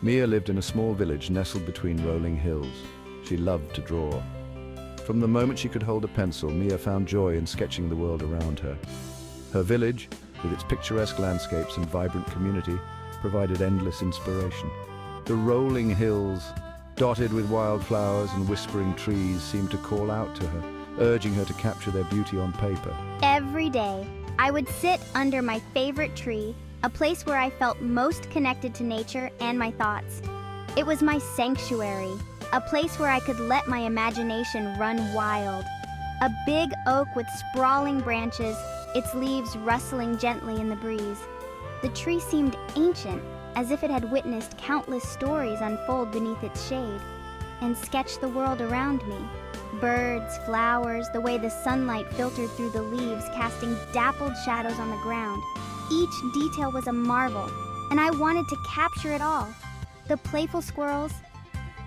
Mia lived in a small village nestled between rolling hills. She loved to draw. From the moment she could hold a pencil, Mia found joy in sketching the world around her. Her village, with its picturesque landscapes and vibrant community, provided endless inspiration. The rolling hills, dotted with wildflowers and whispering trees, seemed to call out to her, urging her to capture their beauty on paper. Every day, I would sit under my favorite tree, a place where I felt most connected to nature and my thoughts. It was my sanctuary, a place where I could let my imagination run wild. A big oak with sprawling branches, its leaves rustling gently in the breeze. The tree seemed ancient, as if it had witnessed countless stories unfold beneath its shade, and sketched the world around me. Birds, flowers, the way the sunlight filtered through the leaves, casting dappled shadows on the ground. Each detail was a marvel, and I wanted to capture it all. The playful squirrels,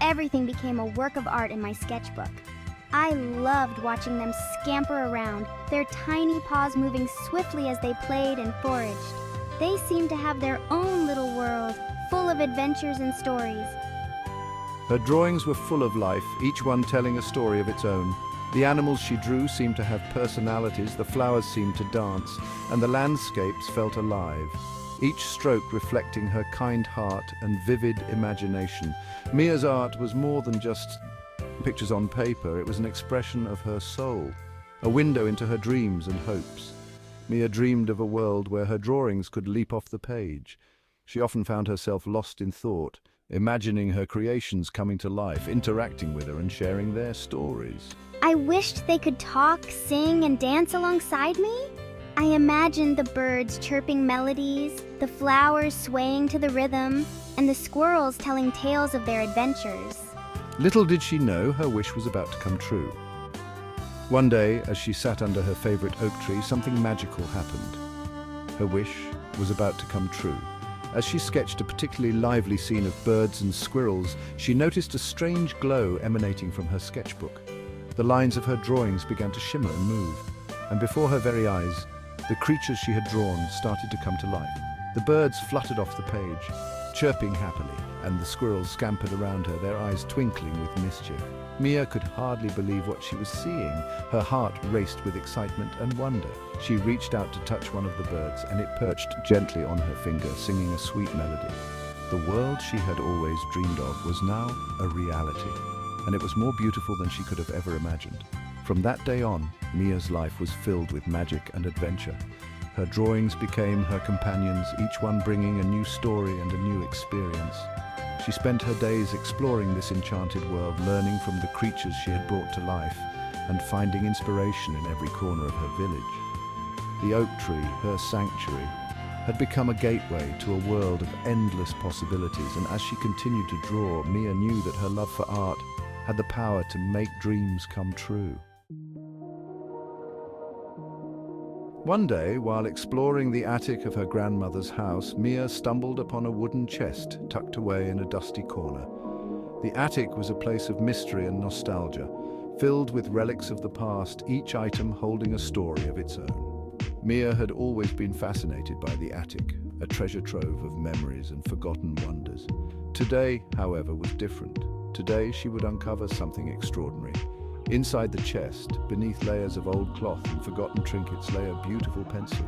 everything became a work of art in my sketchbook. I loved watching them scamper around, their tiny paws moving swiftly as they played and foraged. They seemed to have their own little world, full of adventures and stories. Her drawings were full of life, each one telling a story of its own. The animals she drew seemed to have personalities, the flowers seemed to dance, and the landscapes felt alive, each stroke reflecting her kind heart and vivid imagination. Mia's art was more than just pictures on paper. It was an expression of her soul, a window into her dreams and hopes. Mia dreamed of a world where her drawings could leap off the page. She often found herself lost in thought, imagining her creations coming to life, interacting with her and sharing their stories. I wished they could talk, sing, and dance alongside me. I imagined the birds chirping melodies, the flowers swaying to the rhythm, and the squirrels telling tales of their adventures. Little did she know her wish was about to come true. One day, as she sat under her favorite oak tree, something magical happened. Her wish was about to come true. As she sketched a particularly lively scene of birds and squirrels, she noticed a strange glow emanating from her sketchbook. The lines of her drawings began to shimmer and move, and before her very eyes, the creatures she had drawn started to come to life. The birds fluttered off the page, chirping happily, and the squirrels scampered around her, their eyes twinkling with mischief. Mia could hardly believe what she was seeing. Her heart raced with excitement and wonder. She reached out to touch one of the birds, and it perched gently on her finger, singing a sweet melody. The world she had always dreamed of was now a reality, and it was more beautiful than she could have ever imagined. From that day on, Mia's life was filled with magic and adventure. Her drawings became her companions, each one bringing a new story and a new experience. She spent her days exploring this enchanted world, learning from the creatures she had brought to life, and finding inspiration in every corner of her village. The oak tree, her sanctuary, had become a gateway to a world of endless possibilities, and as she continued to draw, Mia knew that her love for art had the power to make dreams come true. One day, while exploring the attic of her grandmother's house, Mia stumbled upon a wooden chest tucked away in a dusty corner. The attic was a place of mystery and nostalgia, filled with relics of the past, each item holding a story of its own. Mia had always been fascinated by the attic, a treasure trove of memories and forgotten wonders. Today, however, was different. Today, she would uncover something extraordinary. Inside the chest, beneath layers of old cloth and forgotten trinkets, lay a beautiful pencil.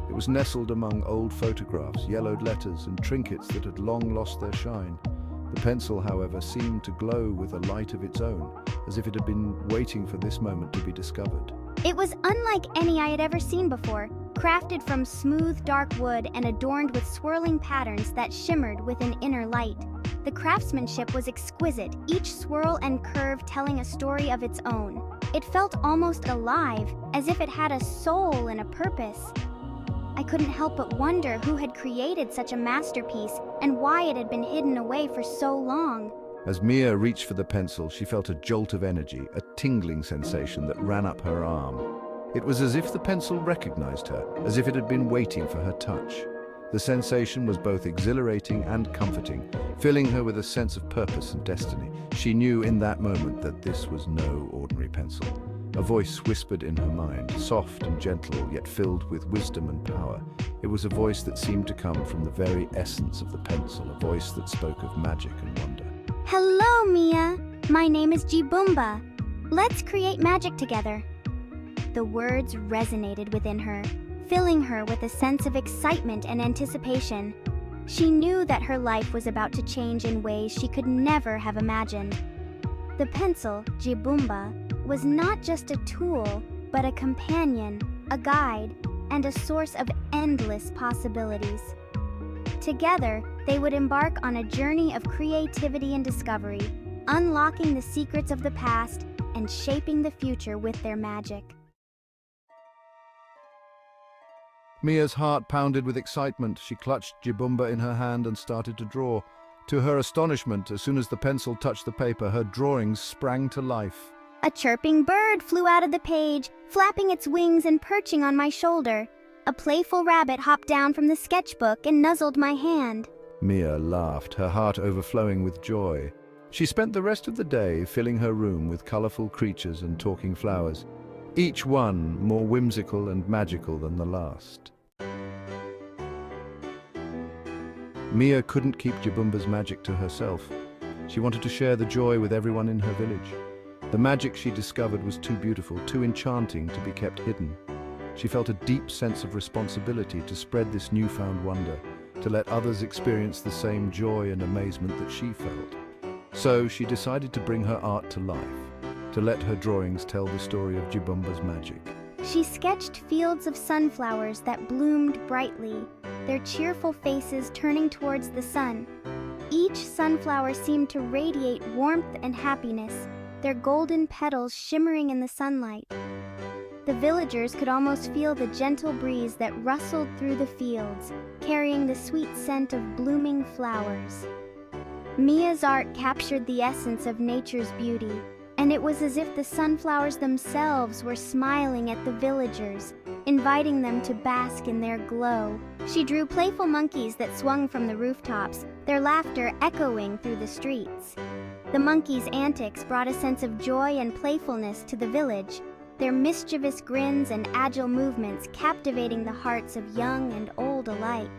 It was nestled among old photographs, yellowed letters, and trinkets that had long lost their shine. The pencil, however, seemed to glow with a light of its own, as if it had been waiting for this moment to be discovered. It was unlike any I had ever seen before, crafted from smooth, dark wood and adorned with swirling patterns that shimmered with an inner light. The craftsmanship was exquisite, each swirl and curve telling a story of its own. It felt almost alive, as if it had a soul and a purpose. I couldn't help but wonder who had created such a masterpiece and why it had been hidden away for so long. As Mia reached for the pencil, she felt a jolt of energy, a tingling sensation that ran up her arm. It was as if the pencil recognized her, as if it had been waiting for her touch. The sensation was both exhilarating and comforting, filling her with a sense of purpose and destiny. She knew in that moment that this was no ordinary pencil. A voice whispered in her mind, soft and gentle, yet filled with wisdom and power. It was a voice that seemed to come from the very essence of the pencil, a voice that spoke of magic and wonder. Hello, Mia. My name is Jibumba. Let's create magic together. The words resonated within her, filling her with a sense of excitement and anticipation. She knew that her life was about to change in ways she could never have imagined. The pencil, Jibumba, was not just a tool, but a companion, a guide, and a source of endless possibilities. Together, they would embark on a journey of creativity and discovery, unlocking the secrets of the past and shaping the future with their magic. Mia's heart pounded with excitement. She clutched Jibumba in her hand and started to draw. To her astonishment, as soon as the pencil touched the paper, her drawings sprang to life. A chirping bird flew out of the page, flapping its wings and perching on my shoulder. A playful rabbit hopped down from the sketchbook and nuzzled my hand. Mia laughed, her heart overflowing with joy. She spent the rest of the day filling her room with colorful creatures and talking flowers, each one more whimsical and magical than the last. Mia couldn't keep Jibumba's magic to herself. She wanted to share the joy with everyone in her village. The magic she discovered was too beautiful, too enchanting to be kept hidden. She felt a deep sense of responsibility to spread this newfound wonder, to let others experience the same joy and amazement that she felt. So she decided to bring her art to life, to let her drawings tell the story of Jibumba's magic. She sketched fields of sunflowers that bloomed brightly, their cheerful faces turning towards the sun. Each sunflower seemed to radiate warmth and happiness, their golden petals shimmering in the sunlight. The villagers could almost feel the gentle breeze that rustled through the fields, carrying the sweet scent of blooming flowers. Mia's art captured the essence of nature's beauty, and it was as if the sunflowers themselves were smiling at the villagers, inviting them to bask in their glow. She drew playful monkeys that swung from the rooftops, their laughter echoing through the streets. The monkeys' antics brought a sense of joy and playfulness to the village, their mischievous grins and agile movements captivating the hearts of young and old alike.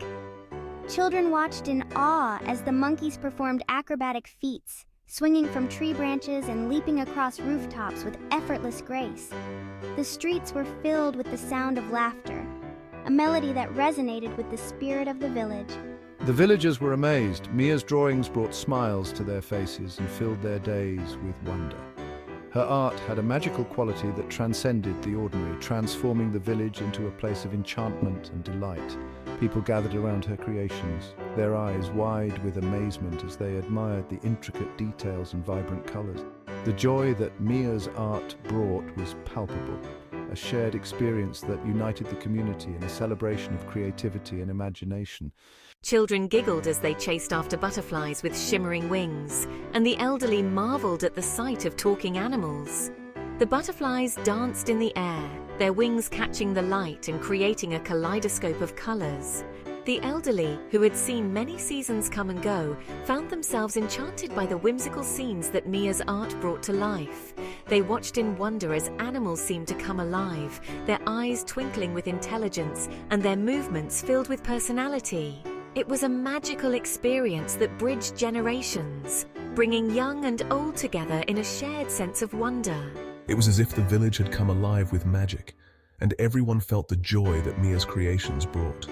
Children watched in awe as the monkeys performed acrobatic feats, swinging from tree branches and leaping across rooftops with effortless grace. The streets were filled with the sound of laughter, a melody that resonated with the spirit of the village. The villagers were amazed. Mia's drawings brought smiles to their faces and filled their days with wonder. Her art had a magical quality that transcended the ordinary, transforming the village into a place of enchantment and delight. People gathered around her creations, their eyes wide with amazement as they admired the intricate details and vibrant colors. The joy that Mia's art brought was palpable, a shared experience that united the community in a celebration of creativity and imagination. Children giggled as they chased after butterflies with shimmering wings, and the elderly marveled at the sight of talking animals. The butterflies danced in the air, their wings catching the light and creating a kaleidoscope of colors. The elderly, who had seen many seasons come and go, found themselves enchanted by the whimsical scenes that Mia's art brought to life. They watched in wonder as animals seemed to come alive, their eyes twinkling with intelligence and their movements filled with personality. It was a magical experience that bridged generations, bringing young and old together in a shared sense of wonder. It was as if the village had come alive with magic, and everyone felt the joy that Mia's creations brought.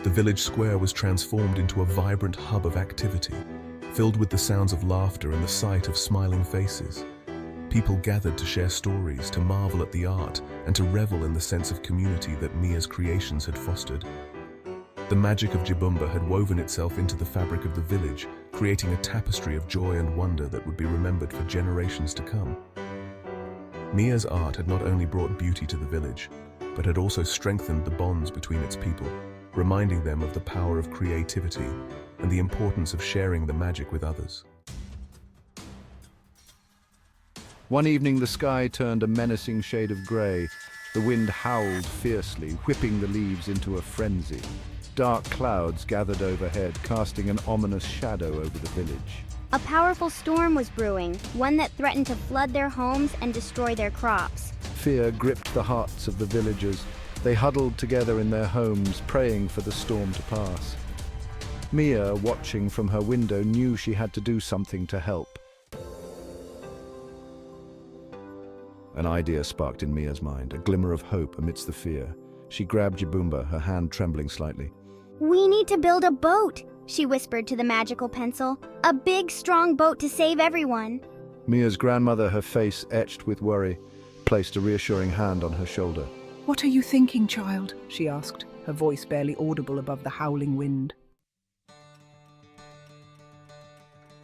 The village square was transformed into a vibrant hub of activity, filled with the sounds of laughter and the sight of smiling faces. People gathered to share stories, to marvel at the art, and to revel in the sense of community that Mia's creations had fostered. The magic of Jibumba had woven itself into the fabric of the village, creating a tapestry of joy and wonder that would be remembered for generations to come. Mia's art had not only brought beauty to the village, but had also strengthened the bonds between its people, reminding them of the power of creativity and the importance of sharing the magic with others. One evening, the sky turned a menacing shade of grey. The wind howled fiercely, whipping the leaves into a frenzy. Dark clouds gathered overhead, casting an ominous shadow over the village. A powerful storm was brewing, one that threatened to flood their homes and destroy their crops. Fear gripped the hearts of the villagers. They huddled together in their homes, praying for the storm to pass. Mia, watching from her window, knew she had to do something to help. An idea sparked in Mia's mind, a glimmer of hope amidst the fear. She grabbed Jabumba, her hand trembling slightly. "We need to build a boat," she whispered to the magical pencil. "A big, strong boat to save everyone." Mia's grandmother, her face etched with worry, placed a reassuring hand on her shoulder. "What are you thinking, child?" she asked, her voice barely audible above the howling wind.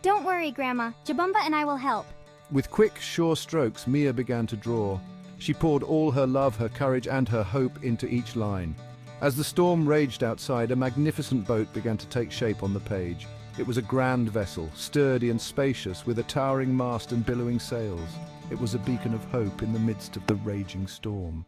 "Don't worry, Grandma. Jabumba and I will help." With quick, sure strokes, Mia began to draw. She poured all her love, her courage, and her hope into each line. As the storm raged outside, a magnificent boat began to take shape on the page. It was a grand vessel, sturdy and spacious, with a towering mast and billowing sails. It was a beacon of hope in the midst of the raging storm.